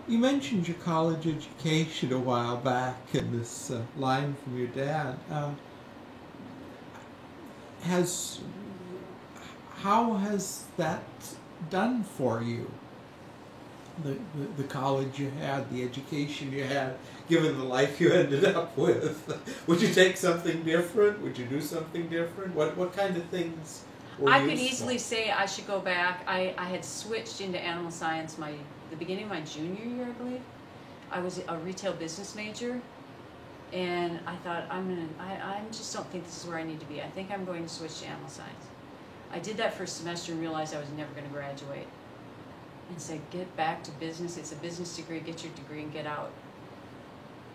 You mentioned your college education a while back in this line from your dad. Has How has that done for you? The college you had, the education you had, given the life you ended up with. Would you take something different? Would you do something different? What kind of things were I useful? could easily say I should go back. I had switched into animal science the beginning of my junior year, I believe. I was a retail business major, and I thought I just don't think this is where I need to be. I think I'm going to switch to animal science. I did that for a semester and realized I was never going to graduate. And said, get back to business. It's a business degree. Get your degree and get out.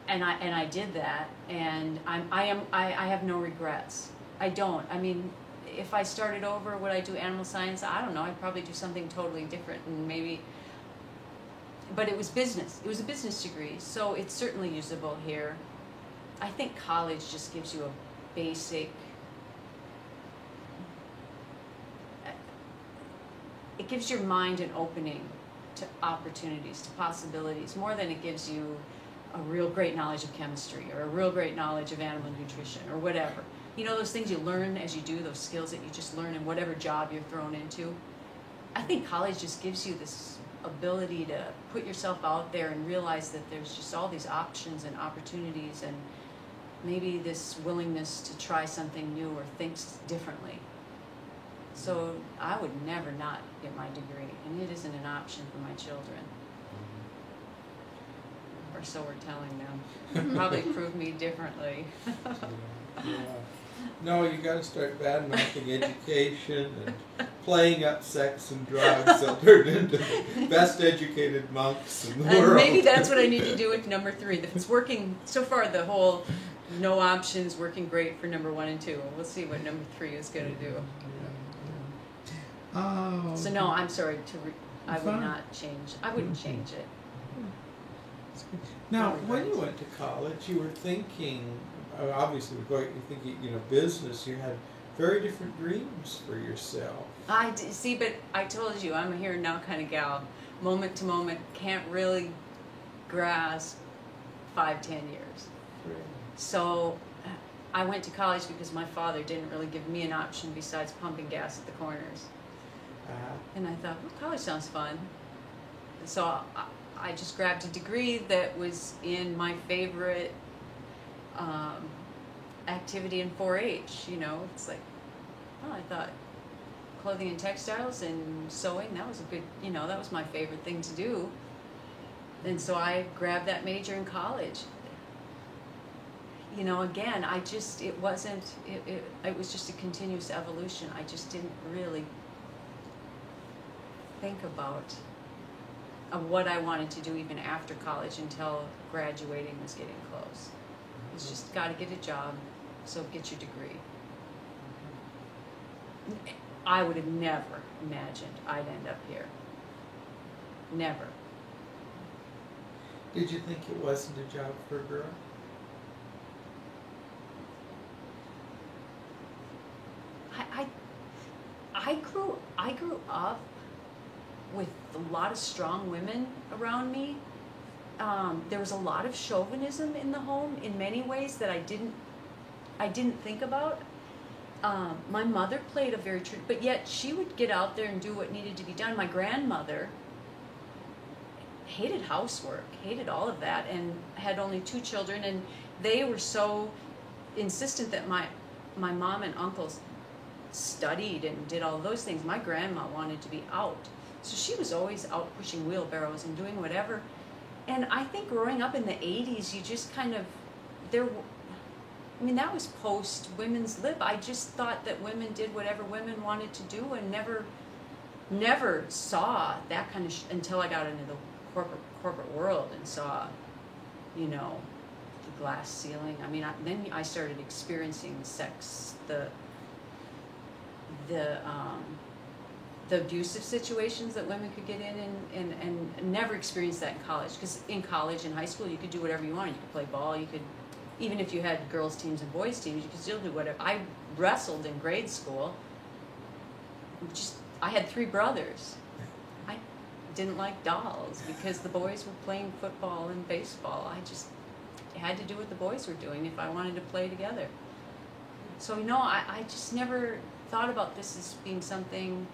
And I did that, and I have no regrets. I don't. I mean, if I started over, would I do animal science? I don't know. I'd probably do something totally different, and maybe. But it was business. It was a business degree, so it's certainly usable here. I think college just gives you a basic. It gives your mind an opening to opportunities, to possibilities, more than it gives you a real great knowledge of chemistry or a real great knowledge of animal nutrition or whatever. You know, those things you learn as you do, those skills that you just learn in whatever job you're thrown into. I think college just gives you this ability to put yourself out there and realize that there's just all these options and opportunities, and maybe this willingness to try something new or think differently. So I would never not get my degree, and it isn't an option for my children. Or so we're telling them. Probably prove me differently. Yeah. No, you got to start bad-mouthing education and playing up sex and drugs. They'll turn into the best educated monks in the world. And maybe that's what I need to do with number 3. It's working so far. The whole no options working great for number 1 and 2. We'll see what number 3 is going to do. Oh. So no, I'm sorry. I would not change. I wouldn't change it. Now, when you went to college, you were thinking, obviously, you're thinking, business. You had very different dreams for yourself. I see, but I told you, I'm a here and now kind of gal. Moment to moment, can't really grasp 5-10 years. Right. So I went to college because my father didn't really give me an option besides pumping gas at the corners. And I thought, well, college sounds fun. So I just grabbed a degree that was in my favorite activity in 4-H. It's like, well, I thought clothing and textiles and sewing, that was a good, that was my favorite thing to do. And so I grabbed that major in college. Again, it was just a continuous evolution. I just didn't really think about what I wanted to do even after college until graduating was getting close. It's just got to get a job, so get your degree. I would have never imagined I'd end up here. Never. Did you think it wasn't a job for a girl? I grew up with a lot of strong women around me. There was a lot of chauvinism in the home in many ways that I didn't think about. My mother played a very true, but yet she would get out there and do what needed to be done. My grandmother hated housework, hated all of that, and had only 2 children, and they were so insistent that my mom and uncles studied and did all those things. My grandma wanted to be out. So she was always out pushing wheelbarrows and doing whatever. And I think growing up in the 80s, you just kind of, that was post women's lib. I just thought that women did whatever women wanted to do and never saw that kind of, until I got into the corporate world and saw, the glass ceiling. Then I started experiencing sex, the abusive situations that women could get in, and never experienced that in college. Because in college and high school, you could do whatever you wanted. You could play ball. You could, even if you had girls' teams and boys' teams, you could still do whatever. I wrestled in grade school. I had 3 brothers. didn't like dolls because the boys were playing football and baseball. I just had to do what the boys were doing if I wanted to play together. So, I just never thought about this as being something,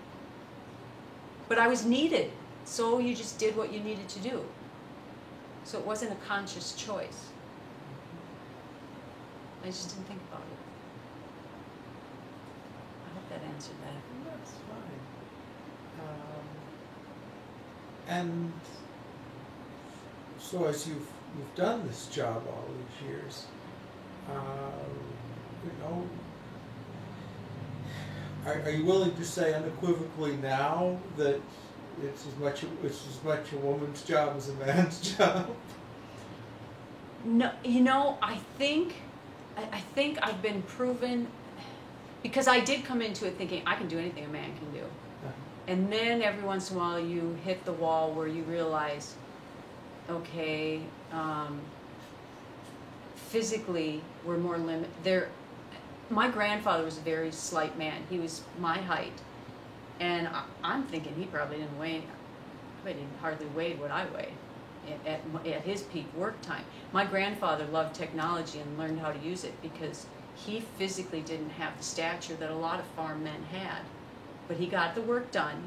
but I was needed. So you just did what you needed to do. So it wasn't a conscious choice. I just didn't think about it. I hope that answered that. That's fine. And so as you've done this job all these years, are you willing to say unequivocally now that it's as much a woman's job as a man's job? No, I think I've been proven, because I did come into it thinking I can do anything a man can do. And then every once in a while you hit the wall where you realize, okay, physically we're more limited. My grandfather was a very slight man. He was my height. And I'm thinking he probably didn't weigh, he hardly weighed what I weigh at his peak work time. My grandfather loved technology and learned how to use it because he physically didn't have the stature that a lot of farm men had. But he got the work done,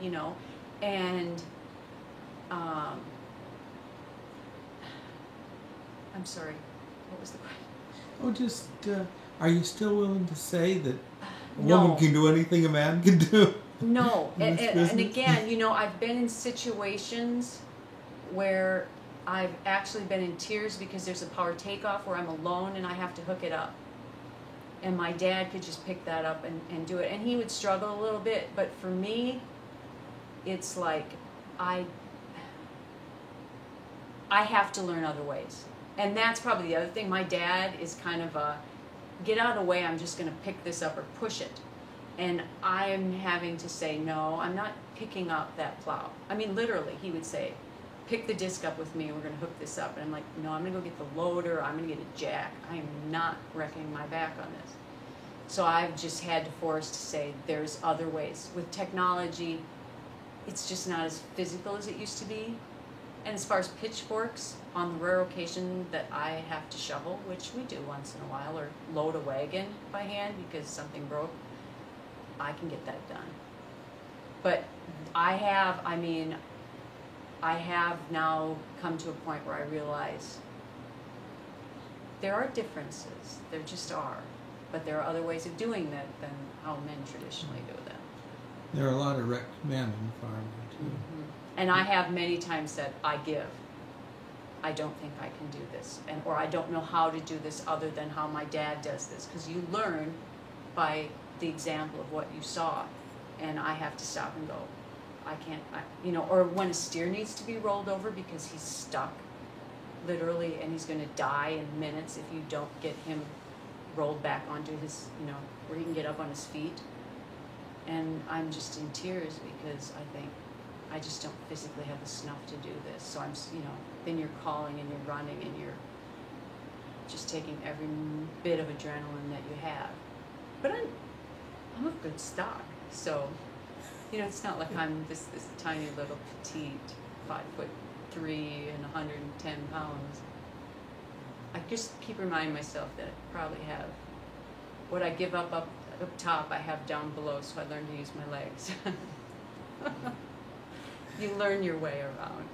and I'm sorry, what was the question? Oh, just, are you still willing to say that a No. woman can do anything a man can do? No, in and this business? again, I've been in situations where I've actually been in tears because there's a power takeoff where I'm alone and I have to hook it up. And my dad could just pick that up and do it. And he would struggle a little bit, but for me, it's like I have to learn other ways. And that's probably the other thing. My dad is kind of a, get out of the way, I'm just going to pick this up or push it. And I'm having to say, no, I'm not picking up that plow. I mean, literally, he would say, pick the disc up with me, we're going to hook this up. And I'm like, no, I'm going to go get the loader, I'm going to get a jack. I am not wrecking my back on this. So I've just had to force to say, there's other ways. With technology, it's just not as physical as it used to be. And as far as pitchforks, on the rare occasion that I have to shovel, which we do once in a while, or load a wagon by hand because something broke, I can get that done. But I have now come to a point where I realize there are differences. There just are. But there are other ways of doing that than how men traditionally do them. There are a lot of wrecked men in farming, too. Mm-hmm. And I have many times said, I give. I don't think I can do this. Or I don't know how to do this other than how my dad does this. Because you learn by the example of what you saw. And I have to stop and go, I can't, or when a steer needs to be rolled over because he's stuck, literally, and he's going to die in minutes if you don't get him rolled back onto his, where he can get up on his feet. And I'm just in tears because I think I just don't physically have the snuff to do this. So I'm, then you're calling and you're running and you're just taking every bit of adrenaline that you have. But I'm of good stock, so it's not like I'm this tiny little petite 5'3" and 110 pounds. I just keep reminding myself that I probably have what I give up top, I have down below, so I learn to use my legs. You learn your way around.